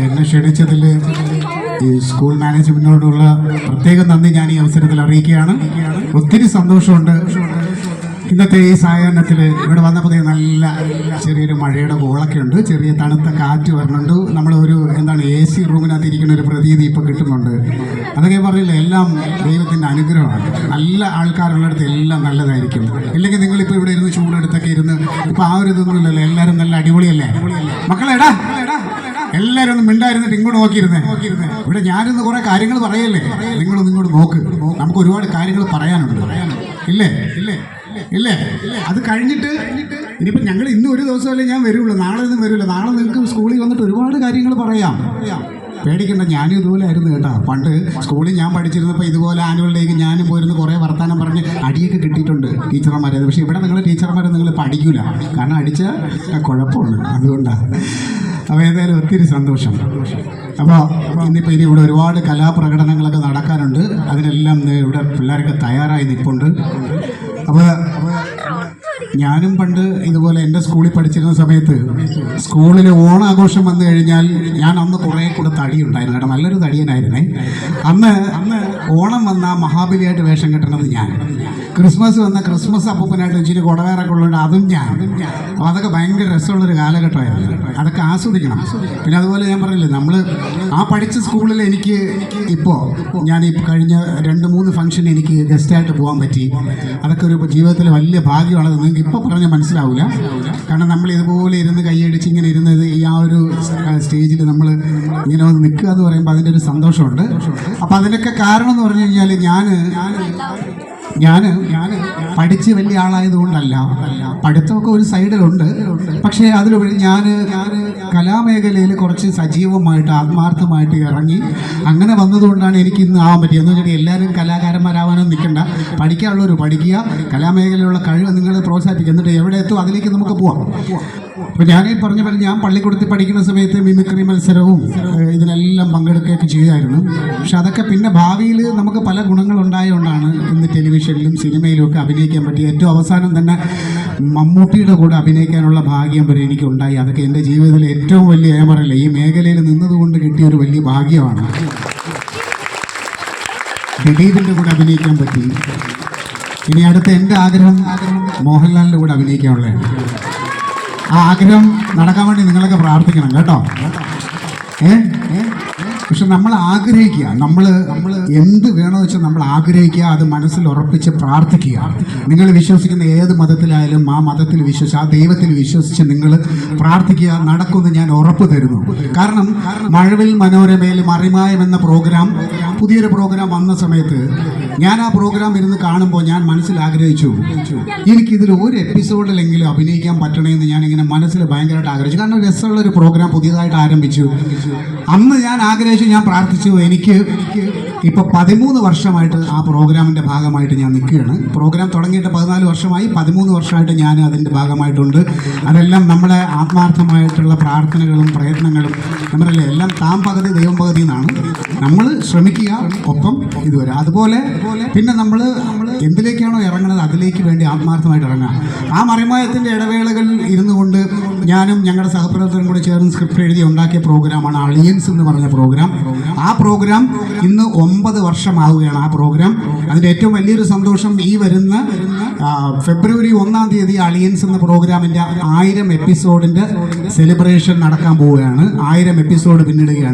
എന്നെ ക്ഷണിച്ചതിൽ ഈ സ്കൂൾ മാനേജ്മെന്റിനോടുള്ള പ്രത്യേക നന്ദി ഞാൻ ഈ അവസരത്തിൽ അറിയിക്കുകയാണ്. ഒത്തിരി സന്തോഷമുണ്ട്. ഇന്നത്തെ ഈ സായാഹ്നത്തിൽ ഇവിടെ വന്നപ്പോൾ നല്ല ചെറിയൊരു മഴയുടെ കോളൊക്കെ ഉണ്ട്, ചെറിയ തണുത്ത കാറ്റ് വരുന്നുണ്ട്. നമ്മളൊരു AC റൂമിനകത്ത് ഇരിക്കുന്ന ഒരു പ്രതീതി ഇപ്പോൾ കിട്ടുന്നുണ്ട്. അതൊക്കെ പറയില്ല, എല്ലാം ദൈവത്തിൻ്റെ അനുഗ്രഹമാണ്. നല്ല ആൾക്കാരുള്ളിടത്ത് എല്ലാം നല്ലതായിരിക്കും. ഇല്ലെങ്കിൽ നിങ്ങളിപ്പോൾ ഇവിടെ ഇരുന്ന് ചൂടെടുത്തൊക്കെ ഇരുന്ന് ഇപ്പോൾ ആ ഒരു ഇതൊന്നും ഇല്ലല്ലോ, എല്ലാവരും നല്ല അടിപൊളിയല്ലേ മക്കളെടാ. എല്ലാവരും ഒന്ന് മിണ്ടായിരുന്നിട്ട് ഇങ്ങോട്ട് നോക്കിയിരുന്നേ. ഇവിടെ ഞാനിന്ന് കുറെ കാര്യങ്ങൾ പറയല്ലേ, നിങ്ങളൊന്നും ഇങ്ങോട്ട് നോക്ക്. നമുക്ക് ഒരുപാട് കാര്യങ്ങൾ പറയാനുണ്ട്. ഇല്ലേ ഇല്ലേ ഇല്ലേ അത് കഴിഞ്ഞിട്ട് ഇനിയിപ്പോൾ ഞങ്ങൾ ഇന്ന് ഒരു ദിവസമല്ലേ ഞാൻ വരുള്ളൂ, നാളെ ഒന്നും വരില്ല. നാളെ നിങ്ങൾക്ക് സ്കൂളിൽ വന്നിട്ട് ഒരുപാട് കാര്യങ്ങൾ പറയാം. പേടിക്കണ്ട, ഞാനും ഇതുപോലെ ആയിരുന്നു കേട്ടോ. പണ്ട് സ്കൂളിൽ ഞാൻ പഠിച്ചിരുന്നപ്പോൾ ഇതുപോലെ ആനുവൽ ഡേക്ക് ഞാനും പോയിരുന്നു, കുറേ വർത്തമാനം പറഞ്ഞ് അടിയൊക്കെ കിട്ടിയിട്ടുണ്ട് ടീച്ചർമാരെ. പക്ഷേ ഇവിടെ നിങ്ങൾ ടീച്ചർമാരെ നിങ്ങൾ പഠിക്കൂല, കാരണം അടിച്ച കുഴപ്പമാണ്. അതുകൊണ്ടാണ്. അപ്പോൾ ഏതായാലും ഒത്തിരി സന്തോഷം. അപ്പോൾ ഇന്നിപ്പോൾ ഇനി ഇവിടെ ഒരുപാട് കലാപ്രകടനങ്ങളൊക്കെ നടക്കാനുണ്ട്. അതിനെല്ലാം ഇവിടെ പിള്ളേരൊക്കെ തയ്യാറായി നിൽപ്പുണ്ട്. അപ്പോൾ ഞാനും പണ്ട് ഇതുപോലെ എൻ്റെ സ്കൂളിൽ പഠിച്ചിരുന്ന സമയത്ത് സ്കൂളിൽ ഓണാഘോഷം വന്നു കഴിഞ്ഞാൽ ഞാൻ അന്ന് കുറേ കൂടെ തടിയുണ്ടായിരുന്നു കേട്ടോ, നല്ലൊരു തടിയനായിരുന്നേ. അന്ന് ഓണം വന്ന മഹാബലിയായിട്ട് വേഷം കെട്ടണത് ഞാൻ, ക്രിസ്മസ് വന്ന ക്രിസ്മസ് അപ്പൂപ്പനായിട്ട് ഇച്ചിരി കുടവേറൊക്കെ ഉള്ളത് അതും ഞാൻ. അപ്പോൾ അതൊക്കെ ഭയങ്കര രസമുള്ളൊരു കാലഘട്ടമായിരുന്നു. അതൊക്കെ ആസ്വദിക്കണം. പിന്നെ അതുപോലെ ഞാൻ പറഞ്ഞില്ലേ, നമ്മൾ ആ പഠിച്ച സ്കൂളിൽ എനിക്ക് ഇപ്പോൾ ഞാൻ ഈ കഴിഞ്ഞ 2-3 ഫംഗ്ഷൻ എനിക്ക് ഗസ്റ്റായിട്ട് പോകാൻ പറ്റി. അതൊക്കെ ഒരു ജീവിതത്തിലെ വലിയ ഭാഗ്യമാണ്. നിങ്ങൾക്ക് ഇപ്പോൾ പറഞ്ഞാൽ മനസ്സിലാവില്ല. കാരണം നമ്മൾ ഇതുപോലെ ഇരുന്ന് കൈയടിച്ച് ഇങ്ങനെ ഇരുന്നത് ഈ ആ ഒരു സ്റ്റേജിൽ നമ്മൾ ഇങ്ങനെ ഒന്ന് നിൽക്കുക എന്ന് പറയുമ്പോൾ അതിൻ്റെ ഒരു സന്തോഷമുണ്ട്. അപ്പോൾ അതിനൊക്കെ കാരണം എന്ന് പറഞ്ഞു കഴിഞ്ഞാൽ ഞാൻ പഠിച്ച് വലിയ ആളായതുകൊണ്ടല്ല, പഠിത്തമൊക്കെ ഒരു സൈഡിലുണ്ട്. പക്ഷേ അതിലുപരി ഞാൻ കലാമേഖലയിൽ കുറച്ച് സജീവമായിട്ട് ആത്മാർത്ഥമായിട്ട് ഇറങ്ങി അങ്ങനെ വന്നതുകൊണ്ടാണ് എനിക്ക് ഇന്ന് ആവാൻ പറ്റിയത്. എന്ന് വെച്ചാൽ എല്ലാവരും കലാകാരന്മാരാവാനും നിൽക്കണ്ട, പഠിക്കാനുള്ളവർ പഠിക്കുക, കലാമേഖലയിലുള്ള കഴിവ് നിങ്ങൾ പ്രോത്സാഹിപ്പിക്കുക, എന്നിട്ട് എവിടെ എത്തും അതിലേക്ക് നമുക്ക് പോവാം. അപ്പോൾ ഞാൻ പറഞ്ഞ പോലെ ഞാൻ പള്ളിക്കൂടത്തിൽ പഠിക്കുന്ന സമയത്ത് മിമിക്രി മത്സരവും ഇതിനെല്ലാം പങ്കെടുക്കുകയൊക്കെ ചെയ്യുമായിരുന്നു. പക്ഷെ അതൊക്കെ പിന്നെ ഭാവിയിൽ നമുക്ക് പല ഗുണങ്ങളുണ്ടായതുകൊണ്ടാണ് ഇന്ന് ടെലിവിഷനിലും സിനിമയിലും ഒക്കെ അഭിനയിക്കാൻ പറ്റി. ഏറ്റവും അവസാനം തന്നെ മമ്മൂട്ടിയുടെ കൂടെ അഭിനയിക്കാനുള്ള ഭാഗ്യം വരെ എനിക്കുണ്ടായി. അതൊക്കെ എൻ്റെ ജീവിതത്തിലെ ഏറ്റവും വലിയ, ഞാൻ പറയില്ല, ഈ മേഖലയിൽ നിന്നതുകൊണ്ട് കിട്ടിയ ഒരു വലിയ ഭാഗ്യമാണ്. ദിലീപിൻ്റെ കൂടെ അഭിനയിക്കാൻ പറ്റി. ഇനി അടുത്ത എൻ്റെ ആഗ്രഹം മോഹൻലാലിൻ്റെ കൂടെ അഭിനയിക്കാനുള്ളതാണ്. ആ ആഗ്രഹം നടക്കാൻ വേണ്ടി നിങ്ങളൊക്കെ പ്രാർത്ഥിക്കണം കേട്ടോ. പക്ഷെ നമ്മൾ ആഗ്രഹിക്കുക, നമ്മൾ എന്ത് വേണമെന്ന് വെച്ചാൽ നമ്മൾ ആഗ്രഹിക്കുക, അത് മനസ്സിൽ ഉറപ്പിച്ച് പ്രാർത്ഥിക്കുക. നിങ്ങൾ വിശ്വസിക്കുന്ന ഏത് മതത്തിലായാലും ആ മതത്തിൽ വിശ്വസിച്ച്, ആ ദൈവത്തിൽ വിശ്വസിച്ച് നിങ്ങൾ പ്രാർത്ഥിക്കുക, നടക്കുമെന്ന് ഞാൻ ഉറപ്പ് തരുന്നു. കാരണം മഴവിൽ മനോരമയിൽ മറിമായം എന്ന പ്രോഗ്രാം, പുതിയൊരു പ്രോഗ്രാം വന്ന സമയത്ത് ഞാൻ ആ പ്രോഗ്രാം ഇരുന്ന് കാണുമ്പോൾ ഞാൻ മനസ്സിൽ ആഗ്രഹിച്ചു, എനിക്കിതിൽ ഒരു എപ്പിസോഡിലെങ്കിലും അഭിനയിക്കാൻ പറ്റണമെന്ന് ഞാനിങ്ങനെ മനസ്സിൽ ഭയങ്കരമായിട്ട് ആഗ്രഹിച്ചു. കാരണം രസമുള്ളൊരു പ്രോഗ്രാം പുതിയതായിട്ട് ആരംഭിച്ചു. അന്ന് ഞാൻ ആഗ്രഹിച്ചു, ഞാൻ പ്രാർത്ഥിച്ചു. എനിക്ക് ഇപ്പോൾ 13 വർഷമായിട്ട് ആ പ്രോഗ്രാമിൻ്റെ ഭാഗമായിട്ട് ഞാൻ നിൽക്കുകയാണ്. പ്രോഗ്രാം തുടങ്ങിയിട്ട് 14 വർഷമായി, 13 വർഷമായിട്ട് ഞാൻ അതിൻ്റെ ഭാഗമായിട്ടുണ്ട്. അതെല്ലാം നമ്മളെ ആത്മാർത്ഥമായിട്ടുള്ള പ്രാർത്ഥനകളും പ്രയത്നങ്ങളും, നമ്മളല്ലേ, എല്ലാം താൻ പകുതി ദൈവം പകുതി എന്നാണ്. നമ്മൾ ശ്രമിക്കുക, ഒപ്പം ഇതുവരെ അതുപോലെ. പിന്നെ നമ്മൾ എന്തിലേക്കാണോ ഇറങ്ങുന്നത് അതിലേക്ക് വേണ്ടി ആത്മാർത്ഥമായിട്ട് ഇറങ്ങുക. ആ മറിമായത്തിൻ്റെ ഇടവേളകളിൽ ഇരുന്നു കൊണ്ട് ഞാനും ഞങ്ങളുടെ സഹപ്രവർത്തകരും കൂടെ ചേർന്ന് സ്ക്രിപ്റ്റ് എഴുതി ഉണ്ടാക്കിയ പ്രോഗ്രാമാണ് അളിയൻസ് എന്ന് പറഞ്ഞ പ്രോഗ്രാം. ആ പ്രോഗ്രാം ഇന്ന് 9 വർഷമാവുകയാണ്. ആ പ്രോഗ്രാം, അതിൻ്റെ ഏറ്റവും വലിയൊരു സന്തോഷം, ഈ വരുന്ന ഫെബ്രുവരി 1-ാം തീയതി അളിയൻസ് എന്ന പ്രോഗ്രാമിൻ്റെ 1000 എപ്പിസോഡിൻ്റെ സെലിബ്രേഷൻ നടക്കാൻ പോവുകയാണ്. 1000 എപ്പിസോഡ് പിന്നിടുകയാണ്.